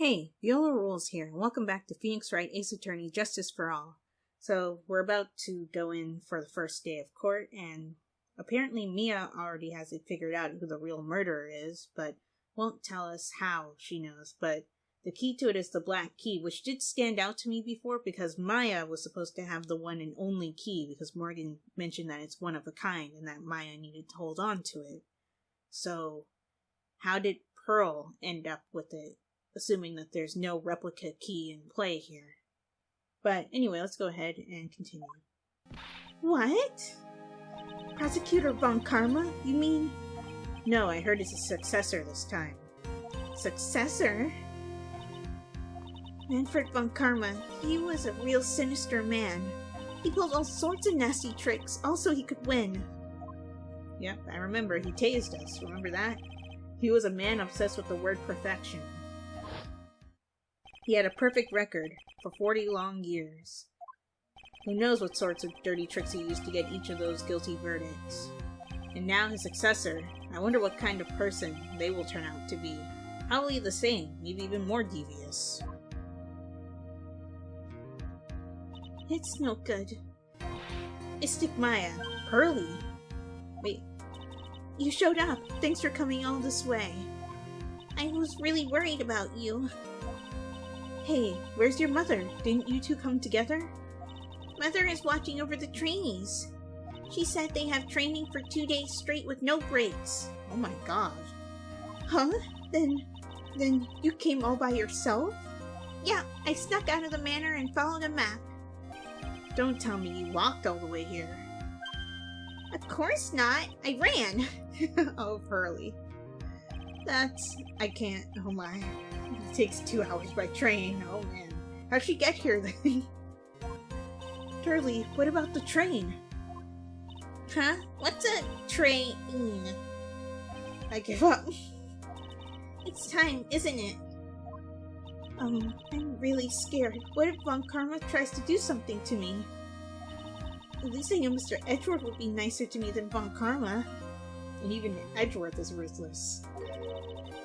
Hey, Viola Rules here, and welcome back to Phoenix Wright Ace Attorney Justice for All. So, we're about to go in for the first day of court, and apparently Mia already has it figured out who the real murderer is, but won't tell us how she knows. But the key to it is the black key, which did stand out to me before because Maya was supposed to have the one and only key because Morgan mentioned that it's one of a kind and that Maya needed to hold on to it. So, how did Pearl end up with it? Assuming that there's no replica key in play here. But anyway, let's go ahead and continue. What? Prosecutor Von Karma? You mean? No, I heard it's a successor this time. Successor? Manfred Von Karma, he was a real sinister man. He pulled all sorts of nasty tricks, also he could win. Yep, I remember, he tased us, remember that? He was a man obsessed with the word perfection. He had a perfect record for 40 long years. Who knows what sorts of dirty tricks he used to get each of those guilty verdicts. And now his successor, I wonder what kind of person they will turn out to be. Probably the same, maybe even more devious. It's no good. Istik Maya, Pearly. Wait, you showed up. Thanks for coming all this way. I was really worried about you. Hey, where's your mother? Didn't you two come together? Mother is watching over the trainees. She said they have training for 2 days straight with no breaks. Oh my god. Huh? Then you came all by yourself? Yeah, I snuck out of the manor and followed a map. Don't tell me you walked all the way here. Of course not. I ran. Oh, Pearly. I can't. Oh my. It takes 2 hours by train. Oh man. How'd she get here then? Turley, what about the train? Huh? What's a train? I give up. It's time, isn't it? I'm really scared. What if Von Karma tries to do something to me? At least I know Mr. Edgeworth would be nicer to me than Von Karma. And even Edgeworth is ruthless.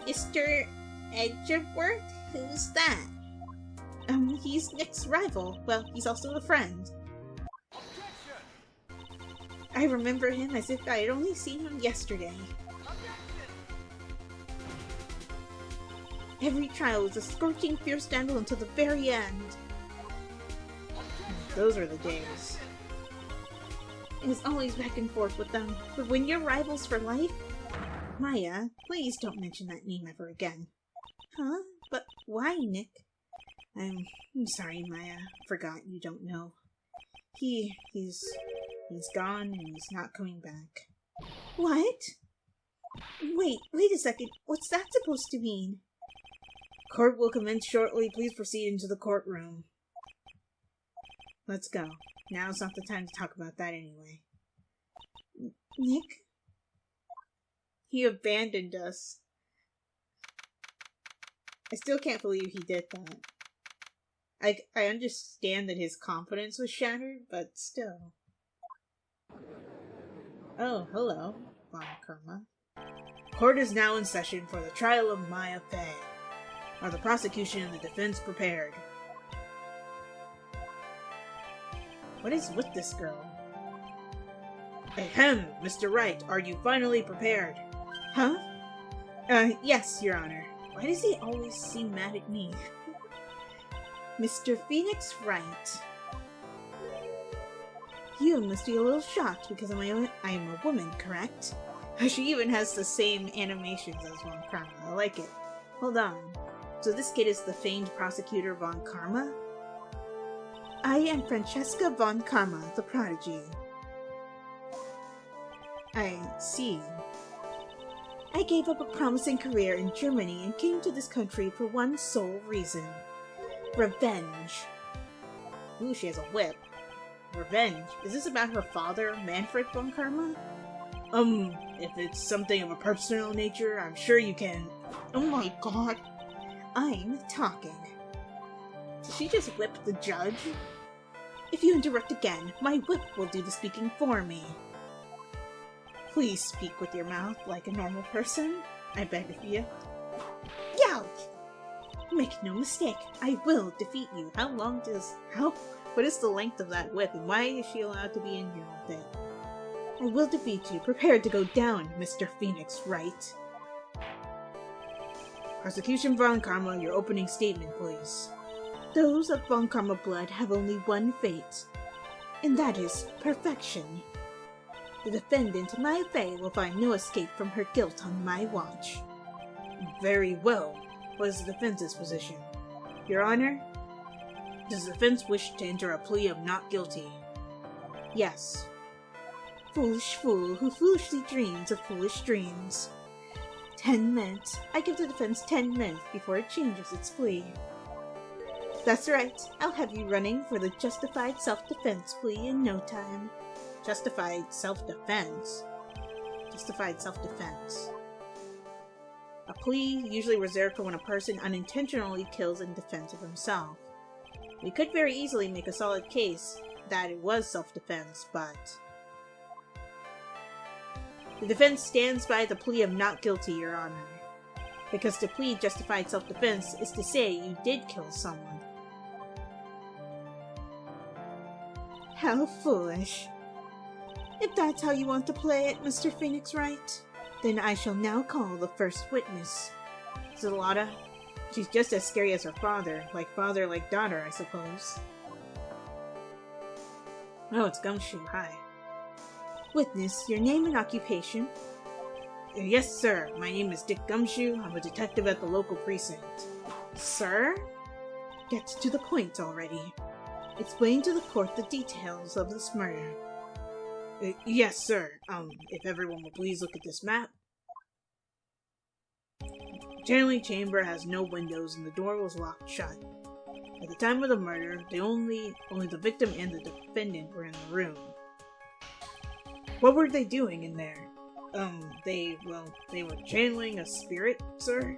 Mr. Edgeworth? Who's that? He's Nick's rival. Well, he's also a friend. I remember him as if I had only seen him yesterday. Every trial was a scorching, fierce battle until the very end. Those were the days. It was always back and forth with them, but when you're rivals for life... Maya, please don't mention that name ever again. Huh? But why, Nick? I'm sorry, Maya. Forgot you don't know. He's gone and he's not coming back. What? Wait a second. What's that supposed to mean? Court will commence shortly. Please proceed into the courtroom. Let's go. Now's not the time to talk about that anyway. Nick? He abandoned us. I still can't believe he did that. I understand that his confidence was shattered, but still. Oh, hello, Von Karma. Court is now in session for the trial of Maya Fey. Are the prosecution and the defense prepared? What is with this girl? Ahem, Mr. Wright, are you finally prepared? Huh? Yes, Your Honor. Why does he always seem mad at me? Mr. Phoenix Wright. You must be a little shocked because I am a woman, correct? She even has the same animations as Von Karma. I like it. Hold on. So this kid is the famed prosecutor Von Karma? I am Francesca Von Karma, the prodigy. I see. I gave up a promising career in Germany and came to this country for one sole reason. Revenge. Ooh, she has a whip. Revenge? Is this about her father, Manfred Von Karma? If it's something of a personal nature, I'm sure you can... Oh my god. I'm talking. Did she just whip the judge? If you interrupt again, my whip will do the speaking for me. Please speak with your mouth like a normal person. I beg of you. Youch! Make no mistake, I will defeat you. What is the length of that whip, and why is she allowed to be in here with it? I will defeat you. Prepare to go down, Mr. Phoenix Wright. Prosecution Von Karma, your opening statement, please. Those of Von Karma blood have only one fate, and that is perfection. The defendant, Maya Fey, will find no escape from her guilt on my watch. Very well. What is the defense's position? Your Honor? Does the defense wish to enter a plea of not guilty? Yes. Foolish fool who foolishly dreams of foolish dreams. 10 minutes. I give the defense 10 minutes before it changes its plea. That's right. I'll have you running for the justified self-defense plea in no time. Justified self-defense? Justified self-defense. A plea usually reserved for when a person unintentionally kills in defense of himself. We could very easily make a solid case that it was self-defense, but... The defense stands by the plea of not guilty, Your Honor. Because to plead justified self-defense is to say you did kill someone. How foolish. If that's how you want to play it, Mr. Phoenix Wright, then I shall now call the first witness. Zalata? She's just as scary as her father, like daughter, I suppose. Oh, it's Gumshoe. Hi. Witness, your name and occupation? Yes, sir. My name is Dick Gumshoe. I'm a detective at the local precinct. Sir? Get to the point already. Explain to the court the details of this murder. Yes, sir. If everyone will please look at this map. Channeling chamber has no windows and the door was locked shut. At the time of the murder, only the victim and the defendant were in the room. What were they doing in there? They were channeling a spirit, sir?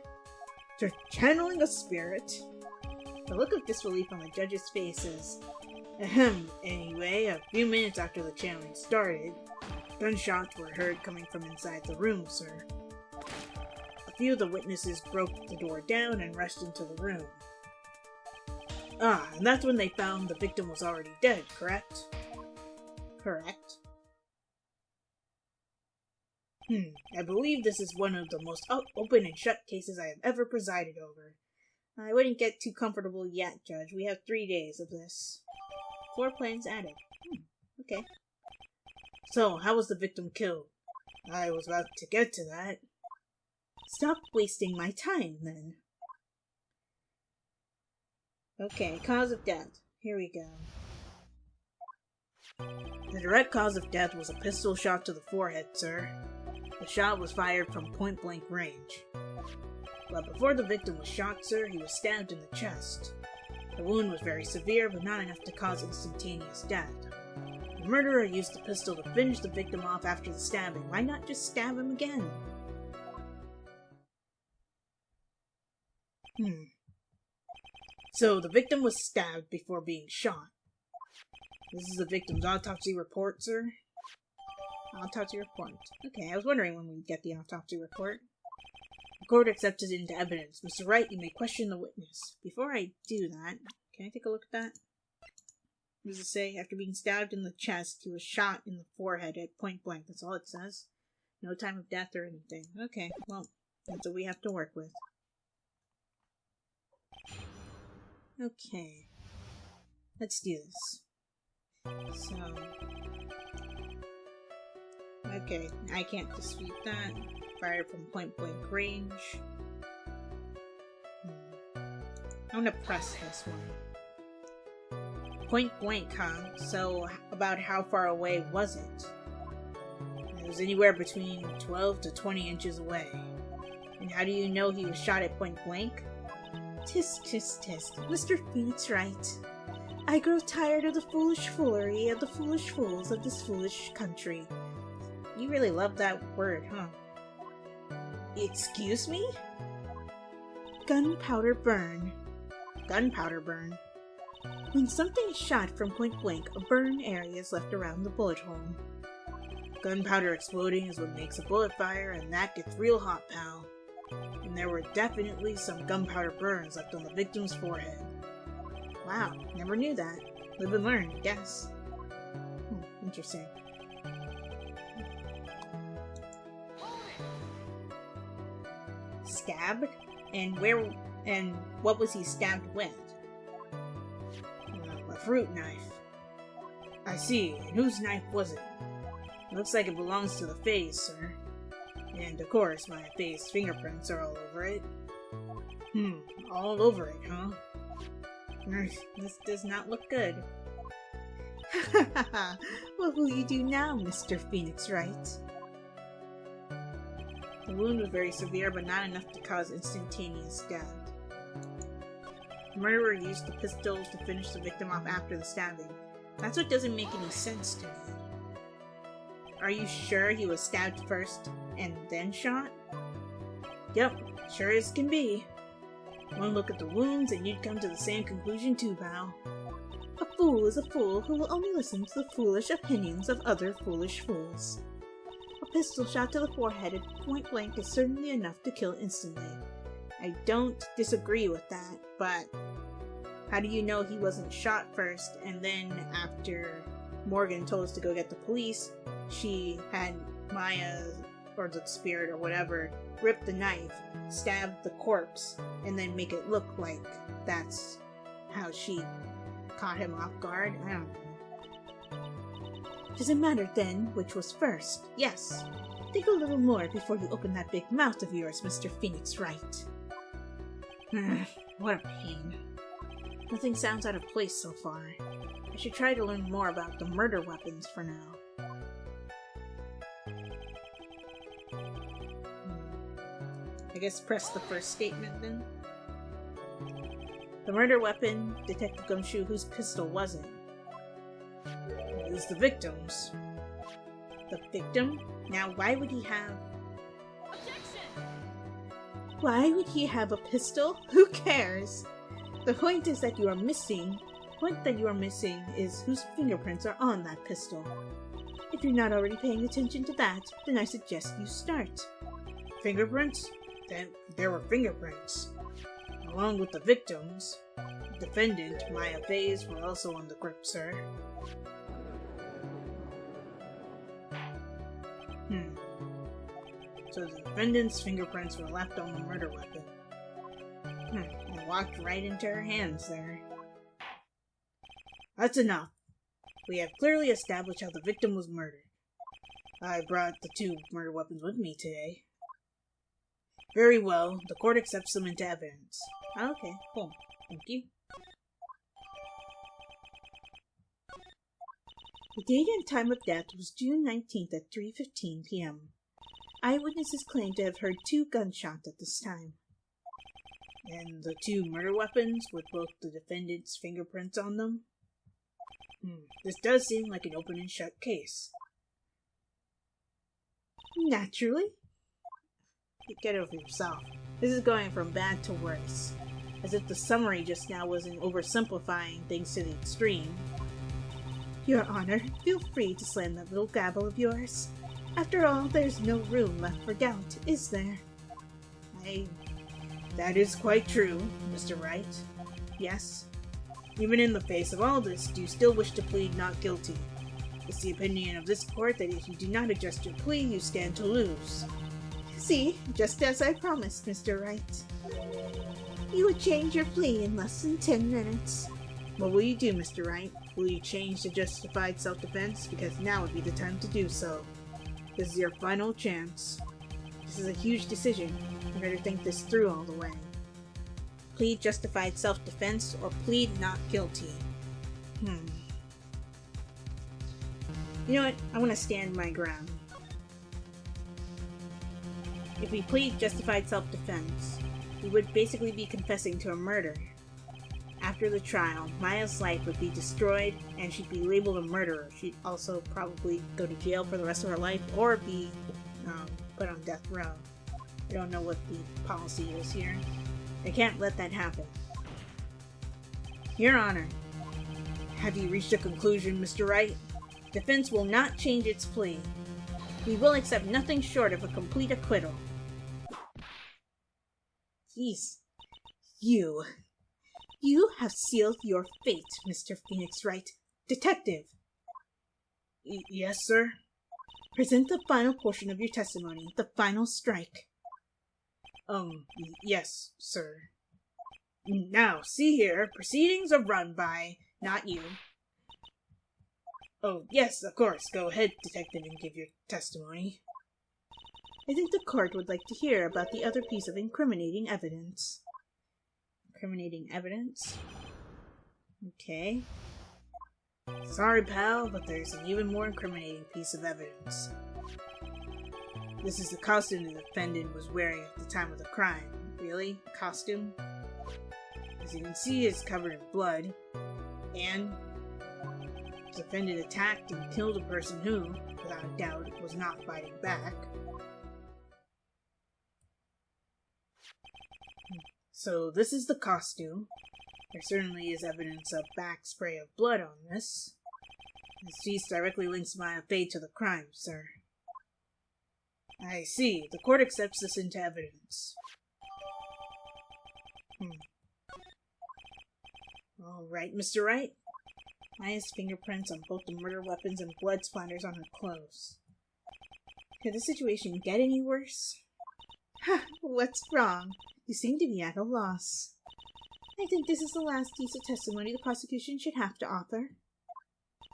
They're channeling a spirit? The look of disbelief on the judge's face is... Anyway, a few minutes after the channeling started, gunshots were heard coming from inside the room, sir. A few of the witnesses broke the door down and rushed into the room. And that's when they found the victim was already dead, correct? Correct. I believe this is one of the most open and shut cases I have ever presided over. I wouldn't get too comfortable yet, Judge. We have 3 days of this. 4 plans added. Okay. So, how was the victim killed? I was about to get to that. Stop wasting my time, then. Okay, cause of death. Here we go. The direct cause of death was a pistol shot to the forehead, sir. The shot was fired from point-blank range. But before the victim was shot, sir, he was stabbed in the chest. The wound was very severe, but not enough to cause instantaneous death. The murderer used the pistol to finish the victim off after the stabbing. Why not just stab him again? So, the victim was stabbed before being shot. This is the victim's autopsy report, sir? Autopsy report. Okay, I was wondering when we'd get the autopsy report. The court accepts it into evidence. Mr. Wright, you may question the witness. Before I do that, can I take a look at that? What does it say? After being stabbed in the chest, he was shot in the forehead at point blank. That's all it says. No time of death or anything. Okay, well, that's what we have to work with. Okay. Let's do this. So... Okay, I can't dispute that. Fired from point-blank range. I'm gonna press this one. Point-blank, huh? So, about how far away was it? It was anywhere between 12 to 20 inches away. And how do you know he was shot at point-blank? Tisk, tisk, tisk. Mr. Phoenix Wright. I grow tired of the foolish foolery of the foolish fools of this foolish country. You really love that word, huh? Excuse me? Gunpowder burn. Gunpowder burn. When something is shot from point blank, a burn area is left around the bullet hole. Gunpowder exploding is what makes a bullet fire, and that gets real hot, pal. And there were definitely some gunpowder burns left on the victim's forehead. Wow, never knew that. Live and learn, I guess. Interesting. Stabbed? And what was he stabbed with? A fruit knife. I see. And whose knife was it? Looks like it belongs to the face, sir. And of course, my face fingerprints are all over it. All over it, huh? This does not look good. What will you do now, Mr. Phoenix Wright? The wound was very severe, but not enough to cause instantaneous death. The murderer used the pistol to finish the victim off after the stabbing. That's what doesn't make any sense to me. Are you sure he was stabbed first and then shot? Yep, sure as can be. One look at the wounds and you'd come to the same conclusion too, pal. A fool is a fool who will only listen to the foolish opinions of other foolish fools. A pistol shot to the forehead at point blank is certainly enough to kill instantly. I don't disagree with that, but how do you know he wasn't shot first and then after Morgan told us to go get the police, she had Maya, or the spirit or whatever, rip the knife, stab the corpse, and then make it look like that's how she caught him off guard? I don't know. Does it matter then which was first? Yes. Think a little more before you open that big mouth of yours, Mr. Phoenix Wright. What a pain. Nothing sounds out of place so far. I should try to learn more about the murder weapons for now. I guess press the first statement then. The murder weapon, Detective Gumshoe, whose pistol was it? It was the victim's. The victim? Now why would he have... Objection! Why would he have a pistol? Who cares? The point is that you are missing. The point that you are missing is whose fingerprints are on that pistol. If you're not already paying attention to that, then I suggest you start. Fingerprints? Then there were fingerprints. Along with the victims, the defendant, Maya Faye's, were also on the grip, sir. So the defendant's fingerprints were left on the murder weapon. I walked right into her hands there. That's enough. We have clearly established how the victim was murdered. I brought the two murder weapons with me today. Very well, the court accepts them into evidence. Okay, cool. Thank you. The date and time of death was June 19th at 3:15 p.m. Eyewitnesses claim to have heard 2 gunshots at this time. And the 2 murder weapons with both the defendant's fingerprints on them? This does seem like an open and shut case. Naturally. Get over yourself. This is going from bad to worse. As if the summary just now wasn't oversimplifying things to the extreme. Your Honor, feel free to slam that little gabble of yours. After all, there's no room left for doubt, is there? That is quite true, Mr. Wright. Yes. Even in the face of all this, do you still wish to plead not guilty? It's the opinion of this court that if you do not adjust your plea, you stand to lose. See, just as I promised, Mr. Wright. You would change your plea in less than 10 minutes. What will you do, Mr. Wright? Will you change to justified self-defense? Because now would be the time to do so. This is your final chance. This is a huge decision. You better think this through all the way. Plead justified self-defense or plead not guilty. You know what? I want to stand my ground. If we plead justified self-defense, we would basically be confessing to a murder. After the trial, Maya's life would be destroyed and she'd be labeled a murderer. She'd also probably go to jail for the rest of her life or be put on death row. I don't know what the policy is here. I can't let that happen. Your Honor, have you reached a conclusion, Mr. Wright? Defense will not change its plea. We will accept nothing short of a complete acquittal. Jeez. You have sealed your fate, Mr. Phoenix Wright. Detective! Yes, sir? Present the final portion of your testimony, the final strike. Yes, sir. Now, see here, proceedings are run by, not you. Oh, yes, of course, go ahead, detective, and give your testimony. I think the court would like to hear about the other piece of incriminating evidence. Incriminating evidence? Okay. Sorry, pal, but there's an even more incriminating piece of evidence. This is the costume the defendant was wearing at the time of the crime. Really? Costume? As you can see, it's covered in blood, and the defendant attacked and killed a person who, without a doubt, was not fighting back. So this is the costume. There certainly is evidence of back spray of blood on this. This piece directly links my fate to the crime, sir. I see. The court accepts this into evidence. All right, Mr. Wright. Maya's fingerprints on both the murder weapons and blood splatters on her clothes. Could the situation get any worse? Ha! What's wrong? You seem to be at a loss. I think this is the last piece of testimony the prosecution should have to offer.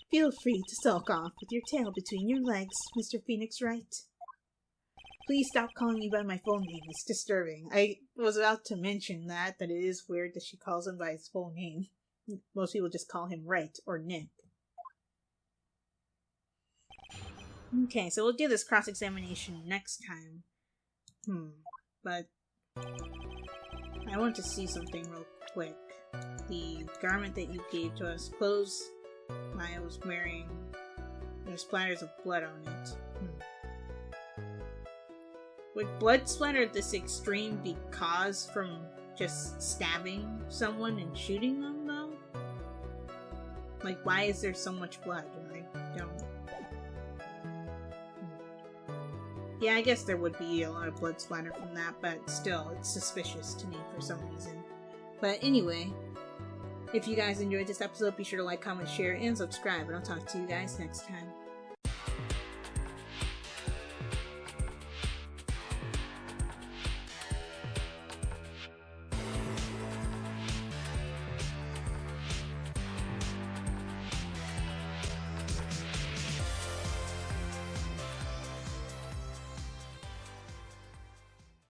Feel free to sulk off with your tail between your legs, Mr. Phoenix Wright. Please stop calling me by my full name. It's disturbing. I was about to mention that it is weird that she calls him by his full name. Most people just call him Wright or Nick. Okay, so we'll do this cross-examination next time. But I want to see something real quick. The garment that you gave to us, clothes Maya was wearing, there's splatters of blood on it. Would blood splatter this extreme be caused from just stabbing someone and shooting them, though? Like, why is there so much blood? I don't... Yeah, I guess there would be a lot of blood splatter from that, but still, it's suspicious to me for some reason. But anyway, if you guys enjoyed this episode, be sure to like, comment, share, and subscribe, and I'll talk to you guys next time.